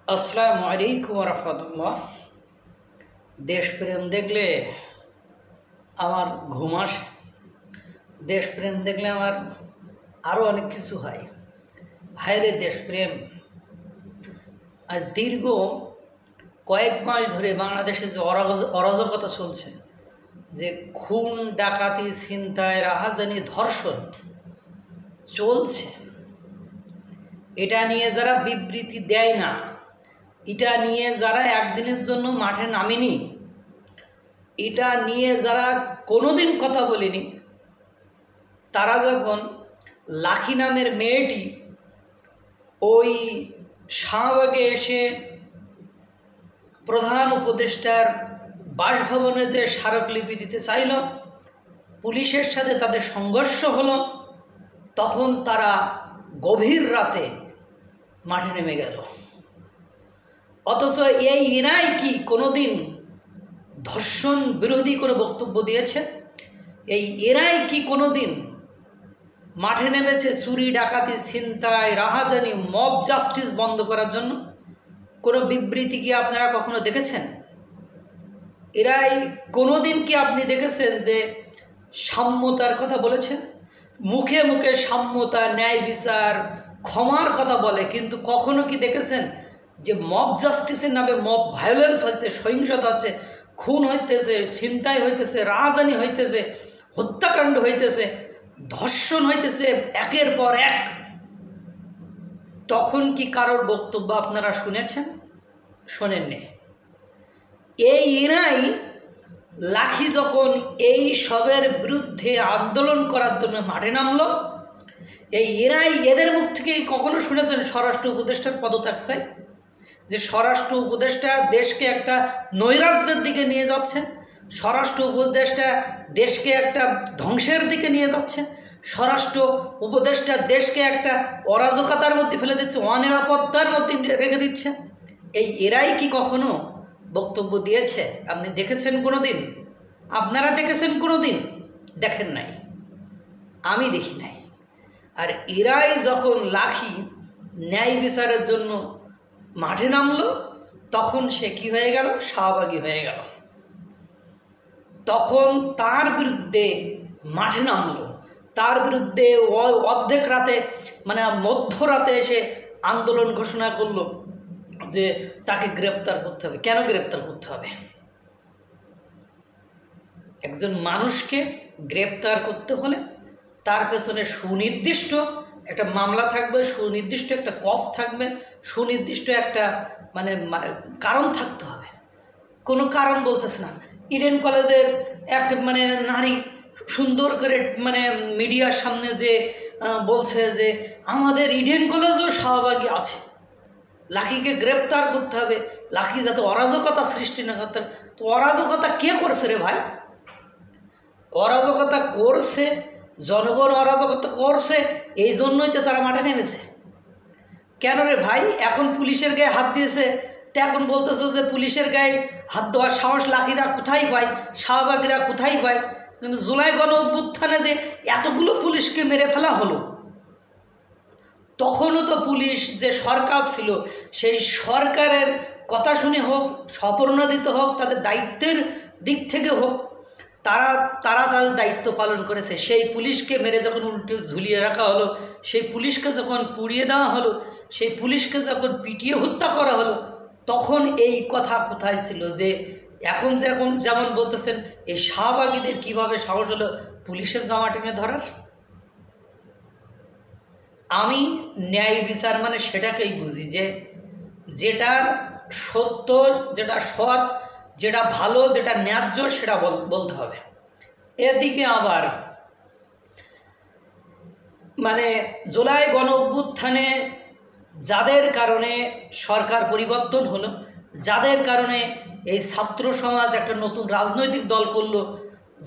আসসালামু আলাইকুম রহমতুল্লাহ। দেশপ্রেম দেখলে আমার ঘুম আসে। দেশপ্রেম দেখলে আমার আরও অনেক কিছু হয়। হায়রে দেশপ্রেম! আজ দীর্ঘ কয়েক মাস ধরে বাংলাদেশে যে অরাজকতা চলছে, যে খুন, ডাকাতি, ছিনতাই, রাহাজানি, ধর্ষণ চলছে, এটা নিয়ে যারা বিবৃতি দেয় না, এটা নিয়ে যারা একদিনের জন্য মাঠে নামেনি, এটা নিয়ে যারা কোনোদিন কথা বলেনি, তারা যখন লাখি নামের মেয়েটি ওই শাহবাগে এসে প্রধান উপদেষ্টার বাসভবনে যে স্মারকলিপি দিতে চাইল, পুলিশের সাথে তাদের সংঘর্ষ হলো, তখন তারা গভীর রাতে মাঠে নেমে গেল। অথচ এই এরাই কি কোনোদিন ধর্ষণ বিরোধী করে বক্তব্য দিয়েছে? এই এরাই কি কোনোদিন মাঠে নেমেছে চুরি, ডাকাতি, ছিনতাই, রাহাজানি, মব জাস্টিস বন্ধ করার জন্য? কোনো বিবৃতি কি আপনারা কখনো দেখেছেন? এরাই কোনোদিন কি আপনি দেখেছেন যে সাম্যতার কথা বলেছেন? মুখে মুখে সাম্যতা, ন্যায় বিচার, ক্ষমার কথা বলে, কিন্তু কখনো কি দেখেছেন যে মব জাস্টিসের নামে মব ভায়োলেন্স হচ্ছে, সহিংসতা হচ্ছে, খুন হইতেছে, ছিনতাই হইতেছে, রাহাজানি হইতেছে, হত্যাকাণ্ড হইতেছে, ধর্ষণ হইতেছে একের পর এক? তখন কি কারোর বক্তব্য আপনারা শুনেছেন? শোনেননি। এই এরাই লাখি যখন এই সবের বিরুদ্ধে আন্দোলন করার জন্য মাঠে নামলো, এই এরাই, এদের মুখ থেকেই কখনো শুনেছেন স্বরাষ্ট্র উপদেষ্টার পদত্যাগ চাই? যে স্বরাষ্ট্র উপদেষ্টা দেশকে একটা নৈরাজ্যের দিকে নিয়ে যাচ্ছে, স্বরাষ্ট্র উপদেষ্টা দেশকে একটা ধ্বংসের দিকে নিয়ে যাচ্ছে, স্বরাষ্ট্র উপদেষ্টা দেশকে একটা অরাজকতার মধ্যে ফেলে দিচ্ছে, অনিরাপত্তার মধ্যে রেখে দিচ্ছে। এই এরাই কি কখনো বক্তব্য দিয়েছে? আপনি দেখেছেন কোনো দিন? আপনারা দেখেছেন কোনো দিন? দেখেন নাই, আমি দেখি নাই। আর এরাই যখন লাখি ন্যায় বিচারের জন্য মাঠে নামলো, তখন সে কি হয়ে গেল? শাহবাগী হয়ে গেল। তখন তার বিরুদ্ধে মাঠে নামলো, তার বিরুদ্ধে অর্ধেক রাতে, মানে মধ্যরাতে এসে আন্দোলন ঘোষণা করলো যে তাকে গ্রেপ্তার করতে হবে। কেন গ্রেপ্তার করতে হবে? একজন মানুষকে গ্রেপ্তার করতে হলে তার পেছনে সুনির্দিষ্ট একটা মামলা থাকবে, সুনির্দিষ্ট একটা কজ থাকবে, সুনির্দিষ্ট একটা কারণ থাকতে হবে। কোনো কারণ বলতেছে না। ইডেন কলেজের এক নারী সুন্দর করে মিডিয়ার সামনে যে বলছে যে আমাদের ইডেন কলেজও শাহবাগী আছে, লাখিকে গ্রেপ্তার করতে হবে, লাখি যাতে অরাজকতা সৃষ্টি না করতে। তো অরাজকতা কে করছে রে ভাই? অরাজকতা করছে জনগণ, অরাজকতা করছে, এই জন্যই তো তারা মাঠে নেমেছে। কেন রে ভাই? এখন পুলিশের গায়ে হাত দিয়েছে, তো এখন বলতেছে যে পুলিশের গায়ে হাত দেওয়ার সাহস লাখিরা কোথায় পায়, শাহবাগীরা কোথায় পায়? কিন্তু জুলাই গণ অভ্যুত্থানে যে এতগুলো পুলিশকে মেরে ফেলা হলো, তখনও তো পুলিশ যে সরকার ছিল, সেই সরকারের কথা শুনে হোক, স্বপ্রণোদিত হোক, তাদের দায়িত্বের দিক থেকে হোক, তারা তাদের দায়িত্ব পালন করেছে। সেই পুলিশকে মেরে যখন উল্টে ঝুলিয়ে রাখা হলো, সেই পুলিশকে যখন পুড়িয়ে দেওয়া হলো, সেই পুলিশকে যখন পিটিয়ে হত্যা করা হলো, তখন এই কথা কোথায় ছিল? যে এখন যেমন বলতেছেন এই শাহবাগীদের কীভাবে সাহস হলো পুলিশের জামা টেনে ধরার? আমি ন্যায় বিচার সেটাকেই বুঝি যে যেটা সত্য, যেটা সৎ, যেটা ভালো, যেটা ন্যায্য, সেটা বলতে হবে। এদিকে আবার জুলাই গণ অভ্যুত্থানে যাদের কারণে সরকার পরিবর্তন হলো, যাদের কারণে এই ছাত্র সমাজ একটা নতুন রাজনৈতিক দল করলো,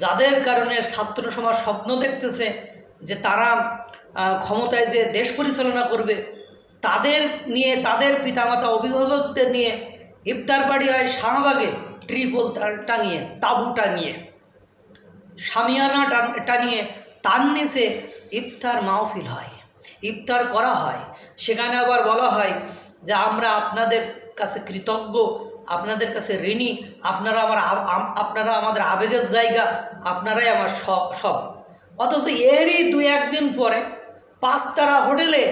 যাদের কারণে ছাত্র সমাজ স্বপ্ন দেখতেছে যে তারা ক্ষমতায় যে দেশ পরিচালনা করবে, তাদের নিয়ে, তাদের পিতামাতা অভিভাবকদের নিয়ে ইফতার পার্টি হয় শাহবাগে, ট্রিপল টাঙিয়ে, তাঁবু টাঙিয়ে, শামিয়ানা টানিয়ে, তার নিচে ইফতার মাহফিল হয়, ইফতার করা হয়। সেখানে আবার বলা হয় যে আমরা আপনাদের কাছে কৃতজ্ঞ, আপনাদের কাছে ঋণী, আপনারা আমাদের আবেগের জায়গা, আপনারাই আমার সব। অথচ এরই 2-1 দিন পরে 5 তারা হোটেলে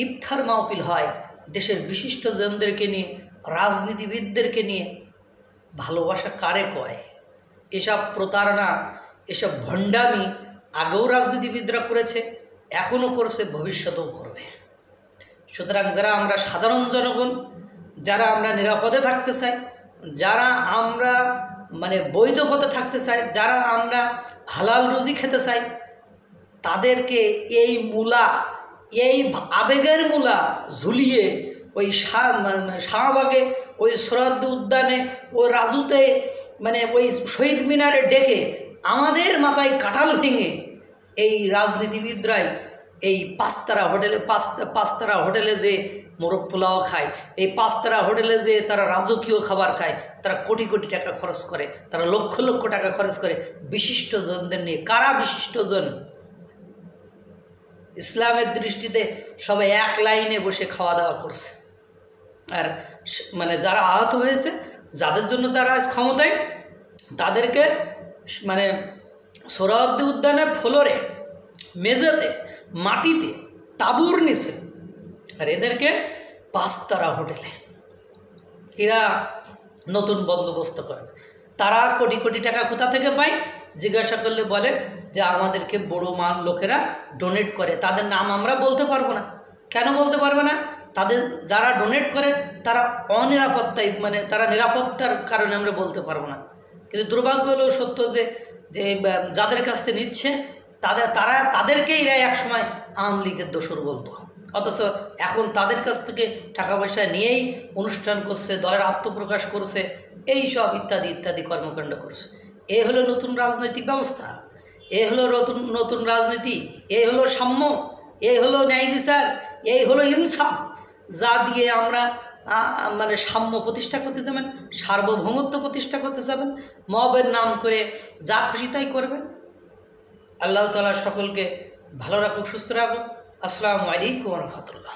ইফতার মাহফিল হয় দেশের বিশিষ্টজনদেরকে নিয়ে, রাজনীতিবিদদেরকে নিয়ে। ভালোবাসা কারে কয়? এসব প্রতারণা, এসব ভণ্ডামি আগেও রাজনীতিবিদরা করেছে, এখনও করছে, ভবিষ্যতেও করবে। সুতরাং যারা আমরা সাধারণ জনগণ, যারা আমরা নিরাপদে থাকতে চাই, যারা আমরা বৈধ পথে থাকতে চাই, যারা আমরা হালাল রুজি খেতে চাই, তাদেরকে এই মূলা, এই আবেগের মূলা ঝুলিয়ে ওই শাহবাগে, ওই সোহরাওয়ার্দী উদ্যানে, ওই রাজুতে, ওই শহীদ মিনারে ডেকে আমাদের মাথায় কাঁঠাল ভেঙে এই রাজনীতিবিদরাই এই 5 তারা হোটেলে যে মোরগ পোলাও খায়, এই 5 তারা হোটেলে যে তারা রাজকীয় খাবার খায়, তারা কোটি কোটি টাকা খরচ করে, তারা লক্ষ লক্ষ টাকা খরচ করে বিশিষ্টজনদের নিয়ে। কারা বিশিষ্টজন? ইসলামের দৃষ্টিতে সবাই এক লাইনে বসে খাওয়া দাওয়া করছে। আর যারা আহত হয়েছে, যাদের জন্য তারা আজ ক্ষমতায়, তাদেরকে সোহরাওয়ার্দী উদ্যানে ফ্লোরে, মেঝেতে, মাটিতে, তাঁবুর নিচে, আর এদেরকে 5 তারা হোটেলে। এরা নতুন বন্দোবস্ত করে। তারা কোটি কোটি টাকা কোথা থেকে পায়? জিজ্ঞাসা করলে বলে যে আমাদেরকে বড় লোকেরা ডোনেট করে। তাদের নাম আমরা বলতে পারবো না। কেন বলতে পারবে না? তাদের যারা ডোনেট করে তারা অনিরাপত্তায়, তারা নিরাপত্তার কারণে আমরা বলতে পারবো না। কিন্তু দুর্ভাগ্য হলেও সত্য যে যাদের কাছ থেকে নিচ্ছে তাদেরকেই এরা একসময় আওয়ামী লীগের দোসর বলতো। অথচ এখন তাদের কাছ থেকে টাকা পয়সা নিয়েই অনুষ্ঠান করছে, দলের আত্মপ্রকাশ করছে, এই সব ইত্যাদি ইত্যাদি কর্মকাণ্ড করছে। এ হলো নতুন রাজনৈতিক ব্যবস্থা, এ হলো নতুন রাজনীতি, এ হলো সাম্য, এ হলো ন্যায় বিচার, এই হলো ইনসাফ, যা দিয়ে আমরা সাম্য প্রতিষ্ঠা করতে যাবেন, সার্বভৌমত্ব প্রতিষ্ঠা করতে যাবেন, মবের নাম করে যা খুশি তাই করবেন। আল্লাহ তাআলা সকলকে ভালো রাখুক, সুস্থ রাখুক। আসসালামু আলাইকুম ওয়া রাহমাতুল্লাহ।